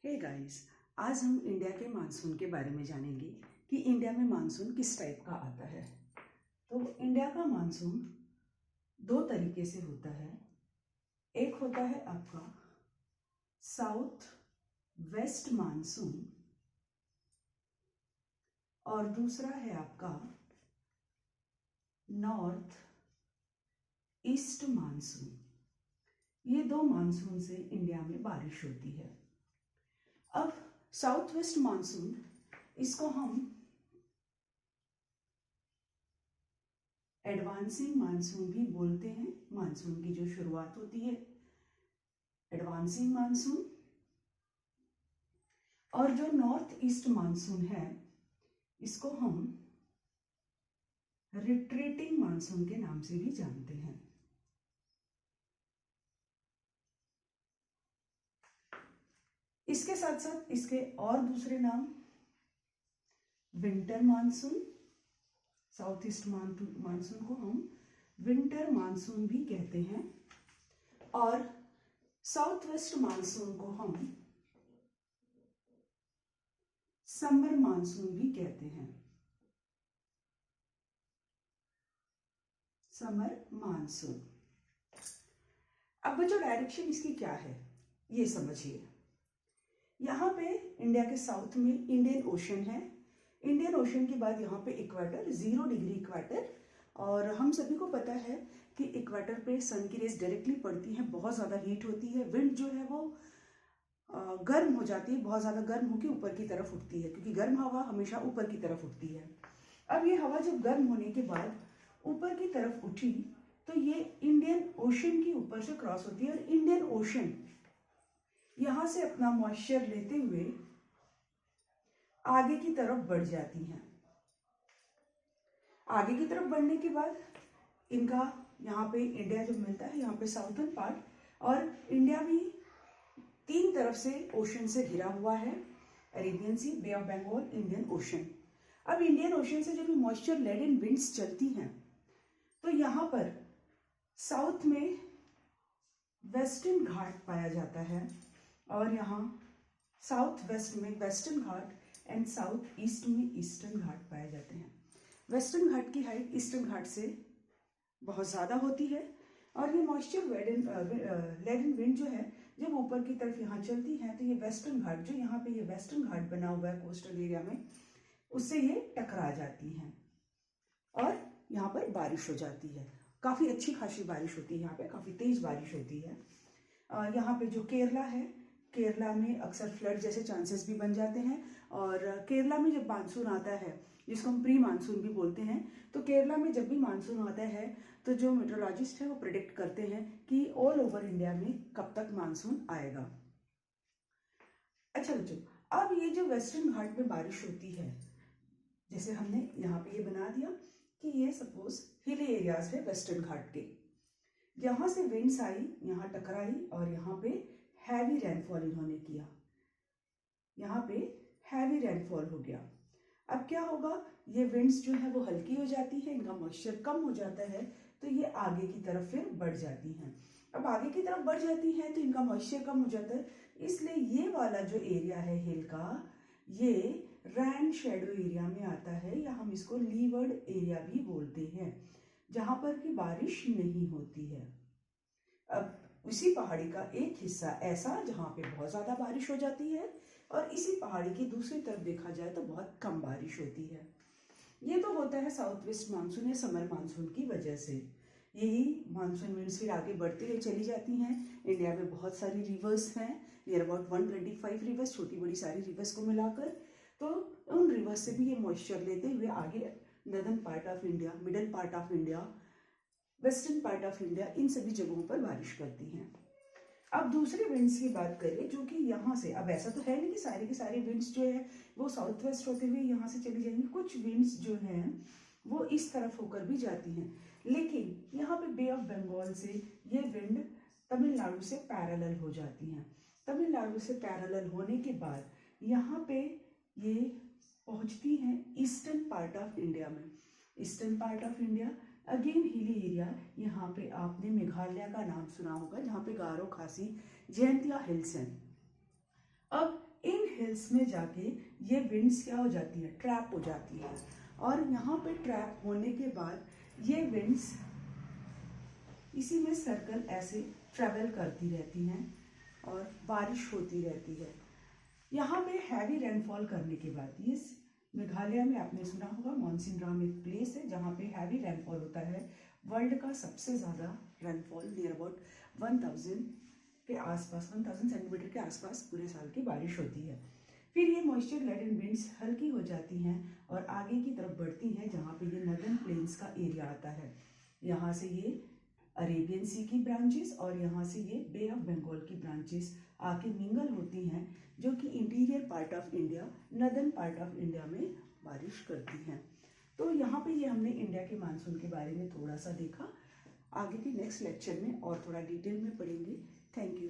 Hey guys, आज हम India के मानसून के बारे में जानेंगे कि इंडिया में मानसून किस टाइप का आता है। तो इंडिया का मानसून दो तरीके से होता है। एक होता है आपका साउथ वेस्ट मानसून और दूसरा है आपका नॉर्थ ईस्ट मानसून। ये दो मानसून से इंडिया में बारिश होती है। अब साउथ वेस्ट मानसून, इसको हम एडवांसिंग मानसून भी बोलते हैं। मानसून की जो शुरुआत होती है, एडवांसिंग मानसून। और जो नॉर्थ ईस्ट मानसून है, इसको हम रिट्रीटिंग मानसून के नाम से भी जानते हैं। इसके साथ साथ इसके और दूसरे नाम winter monsoon, south east monsoon को हम विंटर मानसून भी कहते हैं और साउथ वेस्ट मानसून को हम समर मानसून भी कहते हैं। Summer monsoon. अब जो डायरेक्शन इसकी क्या है ये समझिए। यहाँ पे इंडिया के साउथ में इंडियन ओशन है। इंडियन ओशन के बाद यहाँ पे इक्वेटर, 0 डिग्री इक्वेटर। और हम सभी को पता है कि इक्वेटर पे सन की रेज डायरेक्टली पड़ती है, बहुत ज़्यादा हीट होती है, विंड जो है वो गर्म हो जाती है, बहुत ज़्यादा गर्म होकर ऊपर की तरफ उठती है, क्योंकि गर्म हवा हमेशा ऊपर की तरफ उठती है। अब ये हवा जब गर्म होने के बाद ऊपर की तरफ उठी तो ये इंडियन ओशन के ऊपर से क्रॉस होती है और इंडियन ओशन यहाँ से अपना मॉइस्चर लेते हुए आगे की तरफ बढ़ जाती हैं। आगे की तरफ बढ़ने के बाद इनका यहाँ पे इंडिया जब मिलता है, यहाँ पे साउथर्न पार्ट, और इंडिया भी 3 तरफ से ओशन से घिरा हुआ है, Arabian Sea, Bay of Bengal, Indian Ocean. अब इंडियन ओशन से जब मॉइस्चर लेडन विंड्स चलती हैं तो यहाँ पर साउथ में वेस्टर्न घाट पाया जाता है और यहाँ साउथ वेस्ट में western Ghat and south east में ईस्टर्न घाट पाए जाते हैं। वेस्टर्न घाट की हाइट ईस्टर्न घाट से बहुत ज़्यादा होती है और ये मॉइस्चर लेडन विंड जो है जब ऊपर की तरफ यहाँ चलती है तो ये वेस्टर्न घाट, जो यहाँ पे ये वेस्टर्न घाट बना हुआ है कोस्टल एरिया में, उससे ये टकरा जाती हैं और यहाँ पर बारिश हो जाती है। काफ़ी अच्छी खासी बारिश होती है, यहाँ पे काफ़ी तेज बारिश होती है। यहाँ पे जो केरला है, केरला में अक्सर फ्लड जैसे चांसेस भी बन जाते हैं। और केरला में जब मानसून आता है, जिसको हम प्री मानसून भी बोलते हैं, तो केरला में जब भी मानसून आता है तो जो मेट्रोलॉजिस्ट है वो प्रिडिक्ट करते हैं कि ऑल ओवर इंडिया में कब तक मानसून आएगा। अच्छा बच्चों, अब ये जो वेस्टर्न घाट में बारिश होती है, जैसे हमने यहाँ पे ये बना दिया कि ये सपोज हिली एरियाज है वेस्टर्न घाट के, यहाँ से विंड्स आई, यहाँ टकराई और यहाँ पे हैवी रेनफॉल इन्होंने किया, यहाँ पे हैवी रेनफॉल हो गया। अब क्या होगा, ये विंड्स जो है वो हल्की हो जाती है, इनका मॉइस्चर कम हो जाता है, तो ये आगे की तरफ फिर बढ़ जाती हैं। अब आगे की तरफ बढ़ जाती हैं तो इनका मॉइस्चर कम हो जाता है, इसलिए ये वाला जो एरिया है हिल का, ये रैन शेडो एरिया में आता है, या हम इसको लीवर्ड एरिया भी बोलते हैं, जहाँ पर की बारिश नहीं होती है। अब उसी पहाड़ी का एक हिस्सा ऐसा जहाँ पे बहुत ज़्यादा बारिश हो जाती है और इसी पहाड़ी की दूसरी तरफ देखा जाए तो बहुत कम बारिश होती है। ये तो होता है साउथ वेस्ट मानसून या समर मानसून की वजह से। यही मानसून विंड्स फिर आगे बढ़ते हुए चली जाती हैं। इंडिया में बहुत सारी रिवर्स हैं, नियर अबाउट 125 रिवर्स, छोटी बड़ी सारी रिवर्स को मिलाकर। तो उन रिवर्स से भी ये मॉइस्चर लेते हुए आगे northern part of India, middle part of India, western part of India, इन सभी जगहों पर बारिश करती हैं। अब दूसरे विंड्स की बात करें, जो कि यहाँ से, अब ऐसा तो है नहीं कि सारे के सारे विंड्स जो है वो साउथ वेस्ट होते हुए यहाँ से चली जाएंगी। कुछ विंड्स जो हैं वो इस तरफ होकर भी जाती हैं, लेकिन यहाँ पे बे ऑफ बंगाल से ये विंड तमिलनाडु से पैरेलल हो जाती हैं। तमिलनाडु से पैरेलल होने के बाद यहाँ पे ये पहुँचती हैं ईस्टर्न पार्ट ऑफ इंडिया में। Eastern part of India again hilly area, यहाँ पे आपने मेघालय का नाम सुना होगा, जहाँ पे गारो, खासी, जयंतिया हिल्स हैं। अब हिल्स में जाके ये विंड्स क्या हो जाती है, ट्रैप हो जाती है। और यहाँ पे ट्रैप होने के बाद ये विंड्स इसी में सर्कल ऐसे ट्रेवल करती रहती हैं और बारिश होती रहती है। यहाँ पे हैवी रेनफॉल करने के बाद, ये मेघालय में आपने सुना होगा मॉनसिनराम एक प्लेस है जहाँ पे हैवी रेनफॉल होता है। वर्ल्ड का सबसे ज़्यादा रेनफॉल नियर अबाउट 1000 के आसपास, 1000 सेंटीमीटर के आसपास पूरे साल की बारिश होती है। फिर ये मॉइस्चर लेडन विंड्स हल्की हो जाती हैं और आगे की तरफ बढ़ती हैं जहाँ पे ये नदर्न प्लेन्स का एरिया आता है। यहाँ से ये अरेबियन सी की ब्रांचेस और यहाँ से ये बे ऑफ बंगाल की ब्रांचेस आके मिंगल होती हैं, जो कि interior part of India, northern part of India में बारिश करती हैं। तो यहाँ पे ये हमने इंडिया के मानसून के बारे में थोड़ा सा देखा। आगे के नेक्स्ट लेक्चर में और थोड़ा डिटेल में पढ़ेंगे। Thank you.